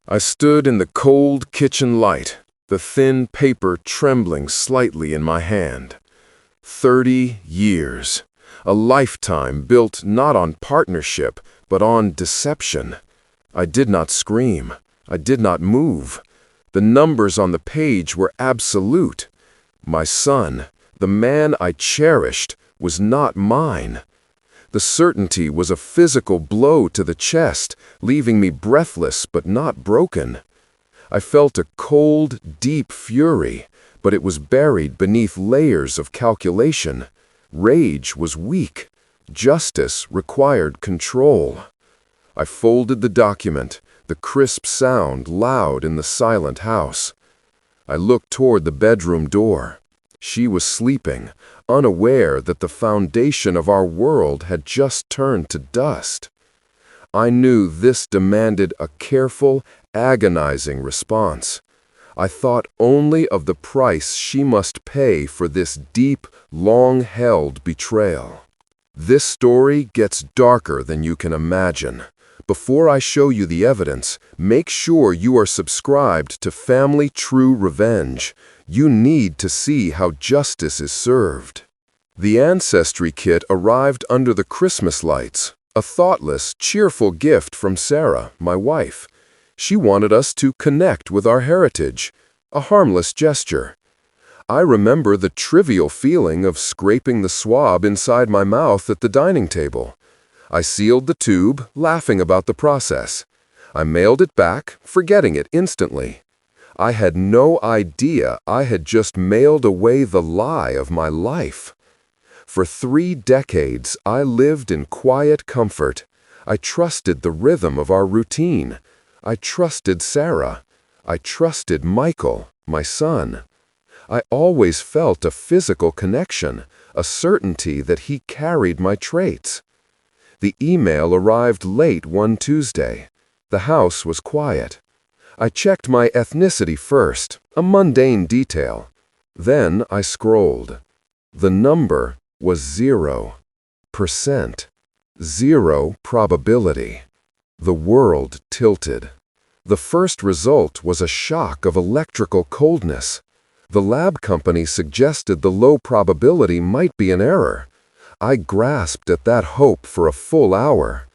I stood in the cold kitchen light, the thin paper trembling slightly in my hand. 30 years. A lifetime built not on partnership, but on deception. I did not scream. I did not move. The numbers on the page were absolute. My son, the man I cherished, was not mine. The certainty was a physical blow to the chest, leaving me breathless but not broken. I felt a cold, deep fury, but it was buried beneath layers of calculation. Rage was weak. Justice required control. I folded the document, the crisp sound loud in the silent house. I looked toward the bedroom door. She was sleeping, unaware that the foundation of our world had just turned to dust. I knew this demanded a careful, agonizing response. I thought only of the price she must pay for this deep, long-held betrayal. This story gets darker than you can imagine. Before I show you the evidence, make sure you are subscribed to Family True Revenge. You need to see how justice is served. The Ancestry Kit arrived under the Christmas lights, a thoughtless, cheerful gift from Sarah, my wife. She wanted us to connect with our heritage, a harmless gesture. I remember the trivial feeling of scraping the swab inside my mouth at the dining table. I sealed the tube, laughing about the process. I mailed it back, forgetting it instantly. I had no idea I had just mailed away the lie of my life. For 3 decades, I lived in quiet comfort. I trusted the rhythm of our routine. I trusted Sarah. I trusted Michael, my son. I always felt a physical connection, a certainty that he carried my traits. The email arrived late one Tuesday. The house was quiet. I checked my ethnicity first, a mundane detail. Then I scrolled. The number was 0%. 0 probability. The world tilted. The first result was a shock of electrical coldness. The lab company suggested the low probability might be an error. I grasped at that hope for a full hour.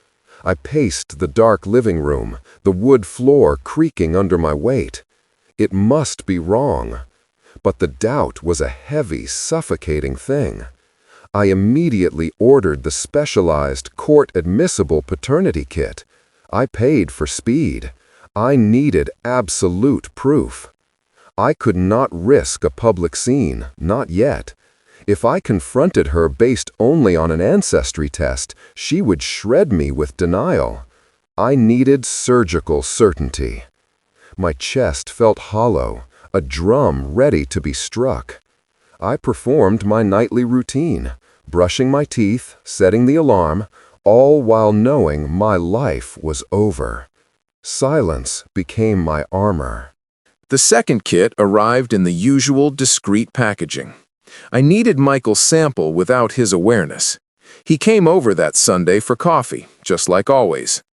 I paced the dark living room, the wood floor creaking under my weight. It must be wrong. But the doubt was a heavy, suffocating thing. I immediately ordered the specialized, court-admissible paternity kit. I paid for speed. I needed absolute proof. I could not risk a public scene, not yet. If I confronted her based only on an ancestry test, she would shred me with denial. I needed surgical certainty. My chest felt hollow, a drum ready to be struck. I performed my nightly routine, brushing my teeth, setting the alarm, all while knowing my life was over. Silence became my armor. The second kit arrived in the usual discreet packaging. I needed Michael's sample without his awareness. He came over that Sunday for coffee, just like always.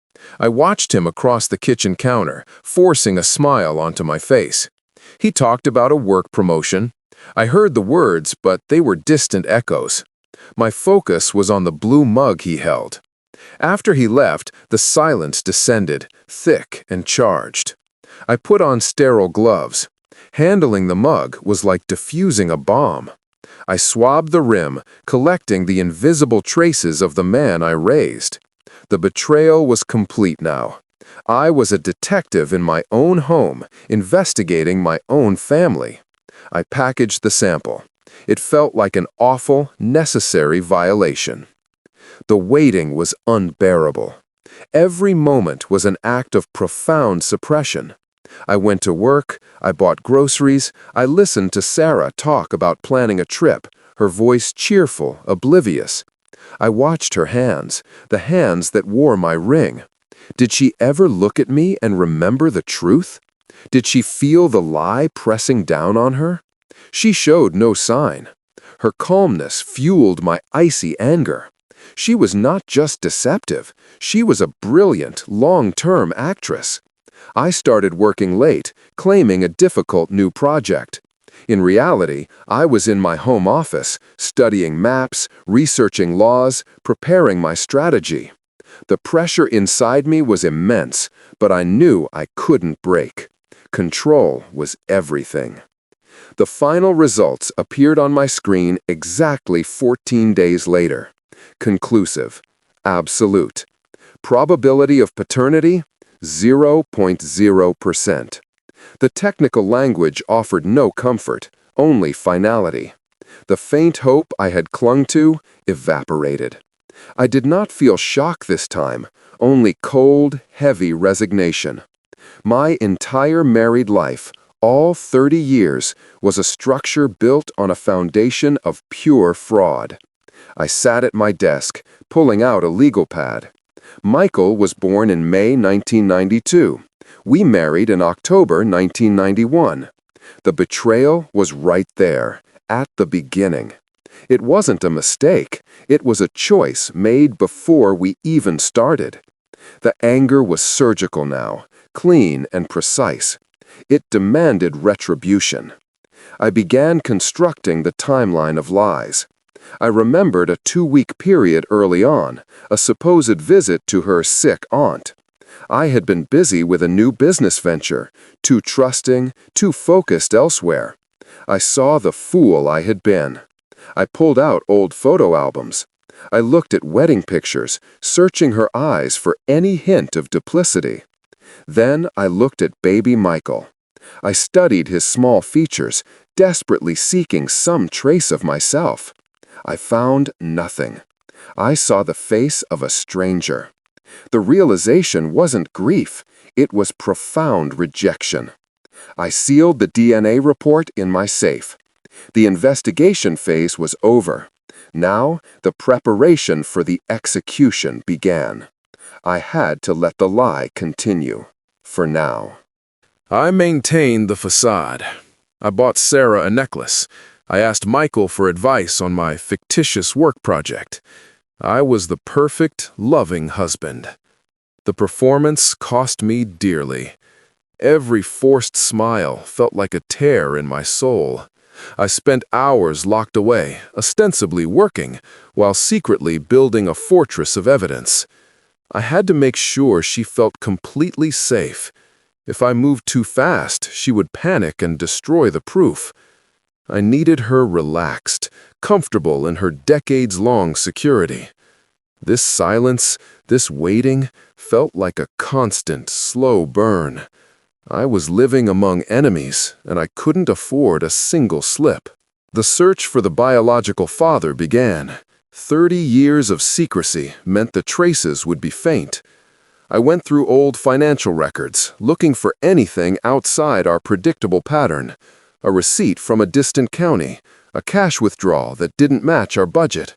I watched him across the kitchen counter, forcing a smile onto my face. He talked about a work promotion. I heard the words, but they were distant echoes. My focus was on the blue mug he held. After he left, the silence descended, thick and charged. I put on sterile gloves. Handling the mug was like diffusing a bomb. I swabbed the rim, collecting the invisible traces of the man I raised. The betrayal was complete now. I was a detective in my own home, investigating my own family. I packaged the sample. It felt like an awful, necessary violation. The waiting was unbearable. Every moment was an act of profound suppression. I went to work, I bought groceries, I listened to Sarah talk about planning a trip, her voice cheerful, oblivious. I watched her hands, the hands that wore my ring. Did she ever look at me and remember the truth? Did she feel the lie pressing down on her? She showed no sign. Her calmness fueled my icy anger. She was not just deceptive, she was a brilliant, long-term actress. I started working late, claiming a difficult new project. In reality, I was in my home office, studying maps, researching laws, preparing my strategy. The pressure inside me was immense, but I knew I couldn't break. Control was everything. The final results appeared on my screen exactly 14 days later. Conclusive. Absolute. Probability of paternity? 0.0%. The technical language offered no comfort, only finality. The faint hope I had clung to evaporated. I did not feel shock this time, only cold, heavy resignation. My entire married life, all 30 years, was a structure built on a foundation of pure fraud. I sat at my desk, pulling out a legal pad. Michael was born in May 1992. We married in October 1991. The betrayal was right there, at the beginning. It wasn't a mistake. It was a choice made before we even started. The anger was surgical now, clean and precise. It demanded retribution. I began constructing the timeline of lies. I remembered a 2-week period early on, a supposed visit to her sick aunt. I had been busy with a new business venture, too trusting, too focused elsewhere. I saw the fool I had been. I pulled out old photo albums. I looked at wedding pictures, searching her eyes for any hint of duplicity. Then I looked at baby Michael. I studied his small features, desperately seeking some trace of myself. I found nothing. I saw the face of a stranger. The realization wasn't grief, it was profound rejection. I sealed the DNA report in my safe. The investigation phase was over. Now, the preparation for the execution began. I had to let the lie continue. For now. I maintained the facade. I bought Sarah a necklace. I asked Michael for advice on my fictitious work project. I was the perfect, loving husband. The performance cost me dearly. Every forced smile felt like a tear in my soul. I spent hours locked away, ostensibly working, while secretly building a fortress of evidence. I had to make sure she felt completely safe. If I moved too fast, she would panic and destroy the proof. I needed her relaxed, comfortable in her decades-long security. This silence, this waiting, felt like a constant, slow burn. I was living among enemies, and I couldn't afford a single slip. The search for the biological father began. 30 years of secrecy meant the traces would be faint. I went through old financial records, looking for anything outside our predictable pattern. A receipt from a distant county, a cash withdrawal that didn't match our budget.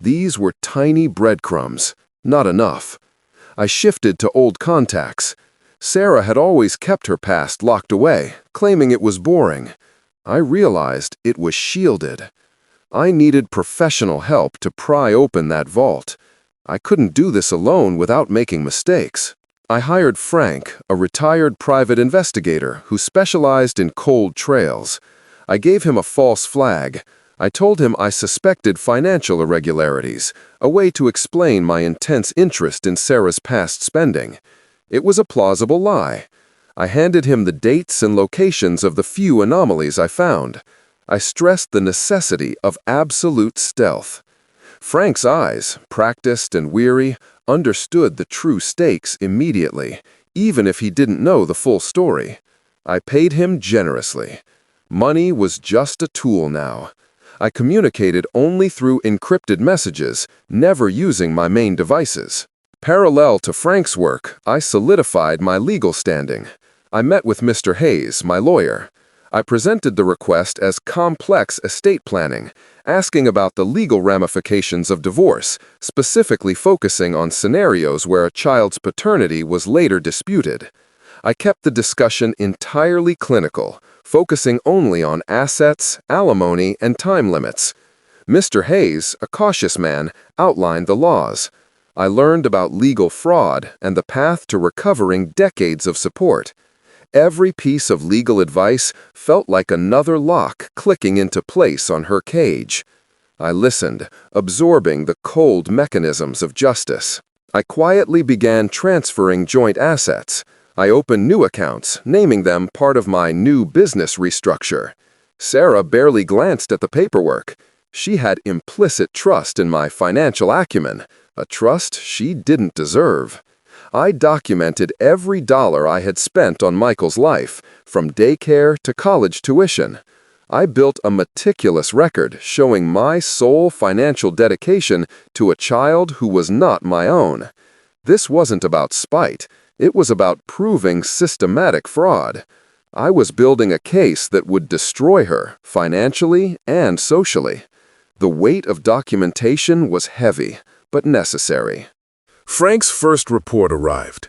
These were tiny breadcrumbs, not enough. I shifted to old contacts. Sarah had always kept her past locked away, claiming it was boring. I realized it was shielded. I needed professional help to pry open that vault. I couldn't do this alone without making mistakes. I hired Frank, a retired private investigator who specialized in cold trails. I gave him a false flag. I told him I suspected financial irregularities, a way to explain my intense interest in Sarah's past spending. It was a plausible lie. I handed him the dates and locations of the few anomalies I found. I stressed the necessity of absolute stealth. Frank's eyes, practiced and weary, understood the true stakes immediately, even if he didn't know the full story. I paid him generously. Money was just a tool now. I communicated only through encrypted messages, never using my main devices. Parallel to Frank's work, I solidified my legal standing. I met with Mr. Hayes, my lawyer. I presented the request as complex estate planning, asking about the legal ramifications of divorce, specifically focusing on scenarios where a child's paternity was later disputed. I kept the discussion entirely clinical, focusing only on assets, alimony, and time limits. Mr. Hayes, a cautious man, outlined the laws. I learned about legal fraud and the path to recovering decades of support. Every piece of legal advice felt like another lock clicking into place on her cage. I listened, absorbing the cold mechanisms of justice. I quietly began transferring joint assets. I opened new accounts, naming them part of my new business restructure. Sarah barely glanced at the paperwork. She had implicit trust in my financial acumen, a trust she didn't deserve. I documented every dollar I had spent on Michael's life, from daycare to college tuition. I built a meticulous record showing my sole financial dedication to a child who was not my own. This wasn't about spite. It was about proving systematic fraud. I was building a case that would destroy her, financially and socially. The weight of documentation was heavy, but necessary. Frank's first report arrived.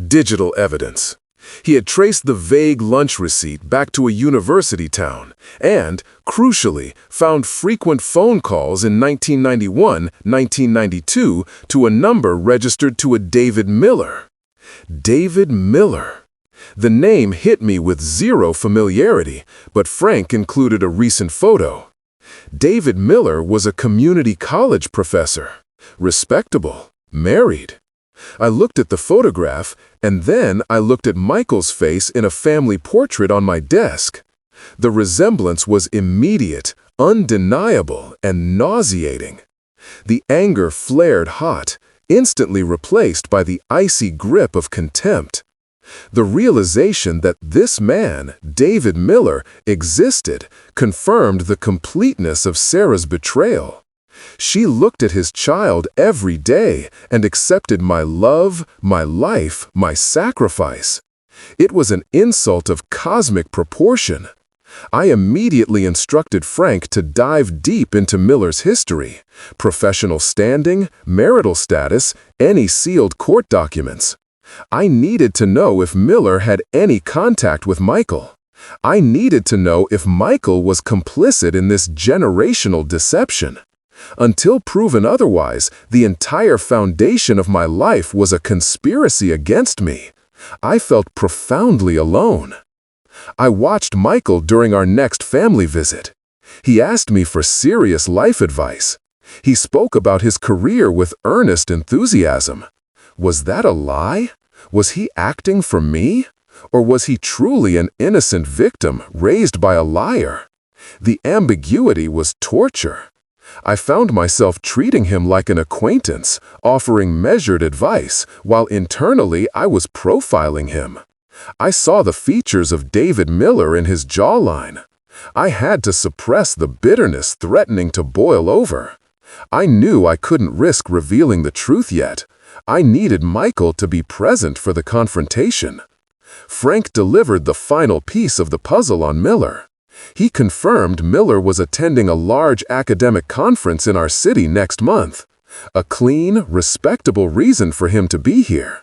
Digital evidence. He had traced the vague lunch receipt back to a university town and, crucially, found frequent phone calls in 1991, 1992 to a number registered to a David Miller. David Miller. The name hit me with zero familiarity, but Frank included a recent photo. David Miller was a community college professor. Respectable. Married. I looked at the photograph, and then I looked at Michael's face in a family portrait on my desk. The resemblance was immediate, undeniable, and nauseating. The anger flared hot, instantly replaced by the icy grip of contempt. The realization that this man, David Miller, existed confirmed the completeness of Sarah's betrayal. She looked at his child every day and accepted my love, my life, my sacrifice. It was an insult of cosmic proportion. I immediately instructed Frank to dive deep into Miller's history, professional standing, marital status, any sealed court documents. I needed to know if Miller had any contact with Michael. I needed to know if Michael was complicit in this generational deception. Until proven otherwise, the entire foundation of my life was a conspiracy against me. I felt profoundly alone. I watched Michael during our next family visit. He asked me for serious life advice. He spoke about his career with earnest enthusiasm. Was that a lie? Was he acting for me? Or was he truly an innocent victim raised by a liar? The ambiguity was torture. I found myself treating him like an acquaintance, offering measured advice, while internally I was profiling him. I saw the features of David Miller in his jawline. I had to suppress the bitterness threatening to boil over. I knew I couldn't risk revealing the truth yet. I needed Michael to be present for the confrontation. Frank delivered the final piece of the puzzle on Miller. He confirmed Miller was attending a large academic conference in our city next month. A clean, respectable reason for him to be here.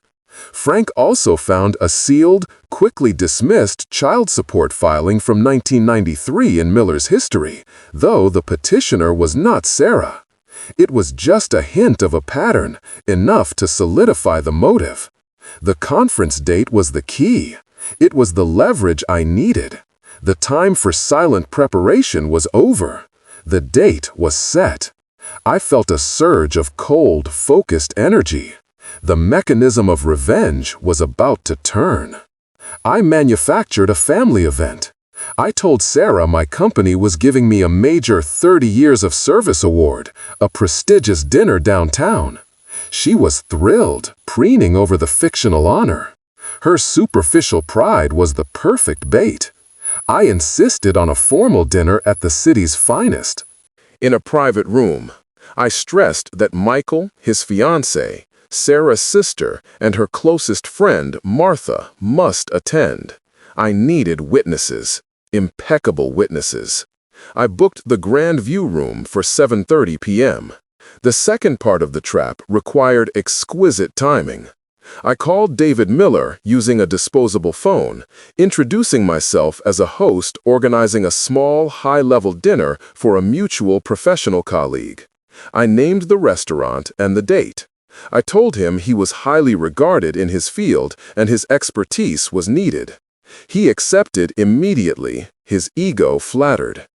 Frank also found a sealed, quickly dismissed child support filing from 1993 in Miller's history, though the petitioner was not Sarah. It was just a hint of a pattern, enough to solidify the motive. The conference date was the key. It was the leverage I needed. The time for silent preparation was over. The date was set. I felt a surge of cold, focused energy. The mechanism of revenge was about to turn. I manufactured a family event. I told Sarah my company was giving me a major 30 years of service award, a prestigious dinner downtown. She was thrilled, preening over the fictional honor. Her superficial pride was the perfect bait. I insisted on a formal dinner at the city's finest. In a private room, I stressed that Michael, his fiancée, Sarah's sister, and her closest friend, Martha, must attend. I needed witnesses, impeccable witnesses. I booked the Grand View Room for 7:30 p.m. The second part of the trap required exquisite timing. I called David Miller using a disposable phone, introducing myself as a host organizing a small, high-level dinner for a mutual professional colleague. I named the restaurant and the date. I told him he was highly regarded in his field and his expertise was needed. He accepted immediately, his ego flattered.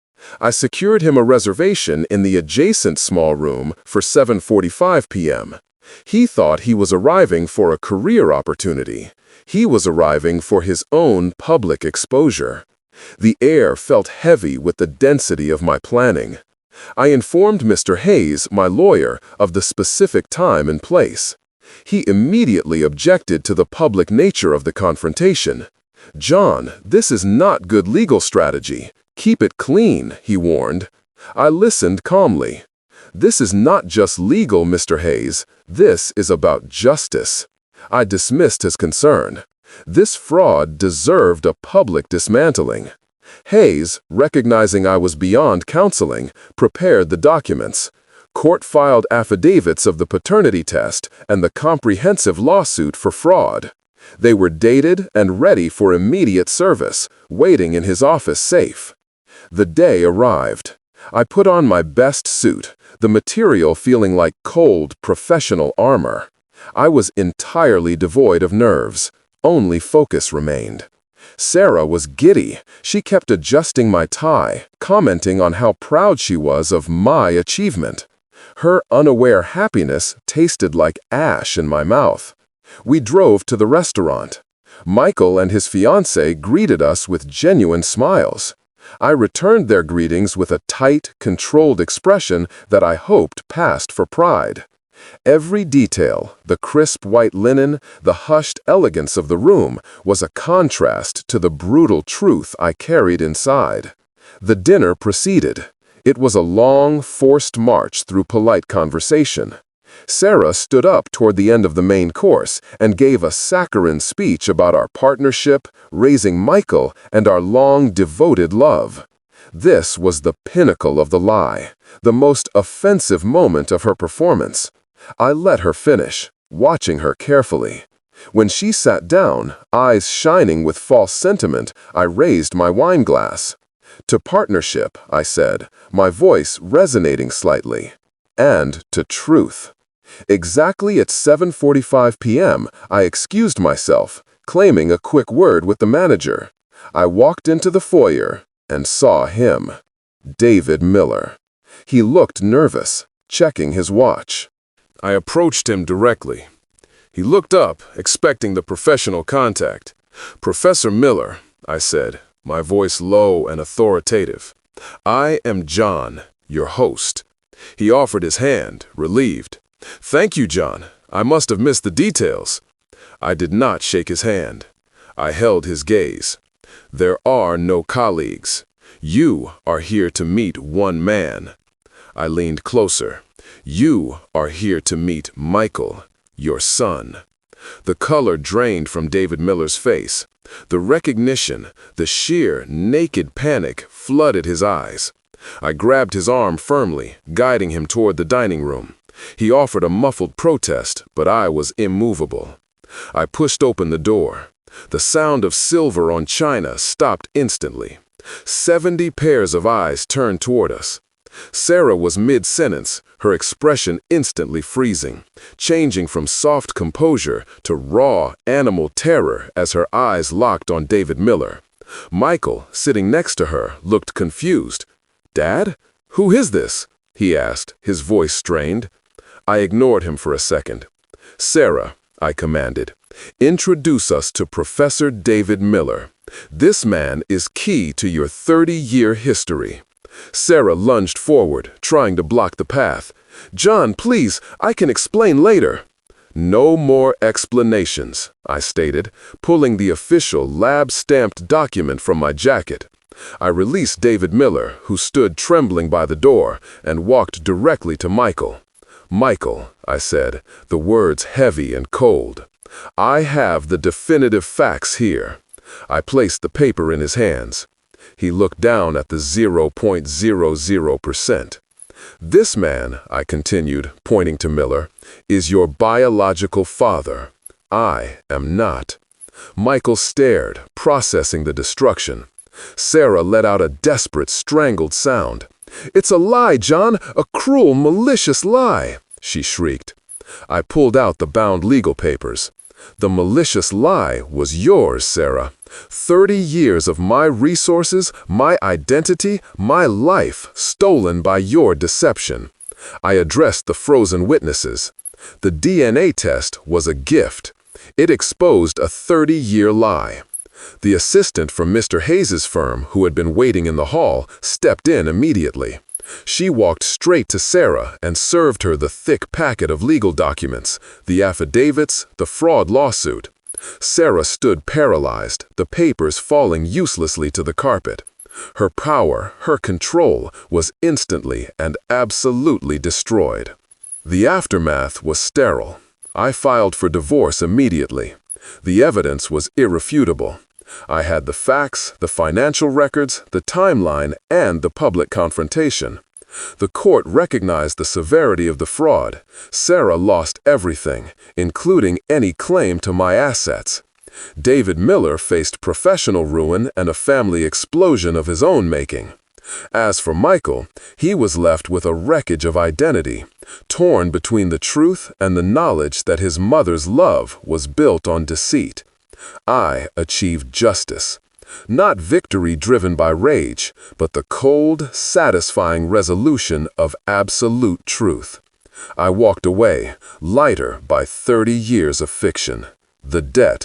I secured him a reservation in the adjacent small room for 7:45 p.m. He thought he was arriving for a career opportunity. He was arriving for his own public exposure. The air felt heavy with the density of my planning. I informed Mr. Hayes, my lawyer, of the specific time and place. He immediately objected to the public nature of the confrontation. "John, this is not good legal strategy. Keep it clean," he warned. I listened calmly. "This is not just legal, Mr. Hayes. This is about justice." I dismissed his concern. This fraud deserved a public dismantling. Hayes, recognizing I was beyond counseling, prepared the documents. Court-filed affidavits of the paternity test and the comprehensive lawsuit for fraud. They were dated and ready for immediate service, waiting in his office safe. The day arrived. I put on my best suit, the material feeling like cold, professional armor. I was entirely devoid of nerves. Only focus remained. Sarah was giddy. She kept adjusting my tie, commenting on how proud she was of my achievement. Her unaware happiness tasted like ash in my mouth. We drove to the restaurant. Michael and his fiancée greeted us with genuine smiles. I returned their greetings with a tight, controlled expression that I hoped passed for pride. Every detail, the crisp white linen, the hushed elegance of the room, was a contrast to the brutal truth I carried inside. The dinner proceeded. It was a long, forced march through polite conversation. Sarah stood up toward the end of the main course and gave a saccharine speech about our partnership, raising Michael, and our long, devoted love. This was the pinnacle of the lie, the most offensive moment of her performance. I let her finish, watching her carefully. When she sat down, eyes shining with false sentiment, I raised my wine glass. "To partnership," I said, my voice resonating slightly. "And to truth." Exactly at 7:45 p.m., I excused myself, claiming a quick word with the manager. I walked into the foyer and saw him, David Miller. He looked nervous, checking his watch. I approached him directly. He looked up, expecting the professional contact. "Professor Miller," I said, my voice low and authoritative. "I am John, your host." He offered his hand, relieved. "Thank you, John. I must have missed the details." I did not shake his hand. I held his gaze. "There are no colleagues. You are here to meet one man." I leaned closer. "You are here to meet Michael, your son." The color drained from David Miller's face. The recognition, the sheer, naked panic flooded his eyes. I grabbed his arm firmly, guiding him toward the dining room. He offered a muffled protest, but I was immovable. I pushed open the door. The sound of silver on china stopped instantly. 70 pairs of eyes turned toward us. Sarah was mid-sentence, her expression instantly freezing, changing from soft composure to raw, animal terror as her eyes locked on David Miller. Michael, sitting next to her, looked confused. "Dad? Who is this?" he asked, his voice strained. I ignored him for a second. "Sarah," I commanded, "introduce us to Professor David Miller. This man is key to your 30-year history." Sarah lunged forward, trying to block the path. "John, please, I can explain later." "No more explanations," I stated, pulling the official lab-stamped document from my jacket. I released David Miller, who stood trembling by the door, and walked directly to Michael. "Michael," I said, the words heavy and cold, "I have the definitive facts here." I placed the paper in his hands. He looked down at the 0.00%. "This man," I continued, pointing to Miller, "is your biological father. I am not." Michael stared, processing the destruction. Sarah let out a desperate, strangled sound. "It's a lie, John, a cruel, malicious lie," she shrieked. I pulled out the bound legal papers. The malicious lie was yours, Sarah. 30 years of my resources, my identity, my life stolen by your deception. I addressed the frozen witnesses. The DNA test was a gift. It exposed a 30-year lie. The assistant from Mr. Hayes's firm, who had been waiting in the hall, stepped in immediately. She walked straight to Sarah and served her the thick packet of legal documents, the affidavits, the fraud lawsuit. Sarah stood paralyzed, the papers falling uselessly to the carpet. Her power, her control, was instantly and absolutely destroyed. The aftermath was sterile. I filed for divorce immediately. The evidence was irrefutable. I had the facts, the financial records, the timeline, and the public confrontation. The court recognized the severity of the fraud. Sarah lost everything, including any claim to my assets. David Miller faced professional ruin and a family explosion of his own making. As for Michael, he was left with a wreckage of identity, torn between the truth and the knowledge that his mother's love was built on deceit. I achieved justice. Not victory driven by rage, but the cold, satisfying resolution of absolute truth. I walked away, lighter by 30 years of fiction. The debt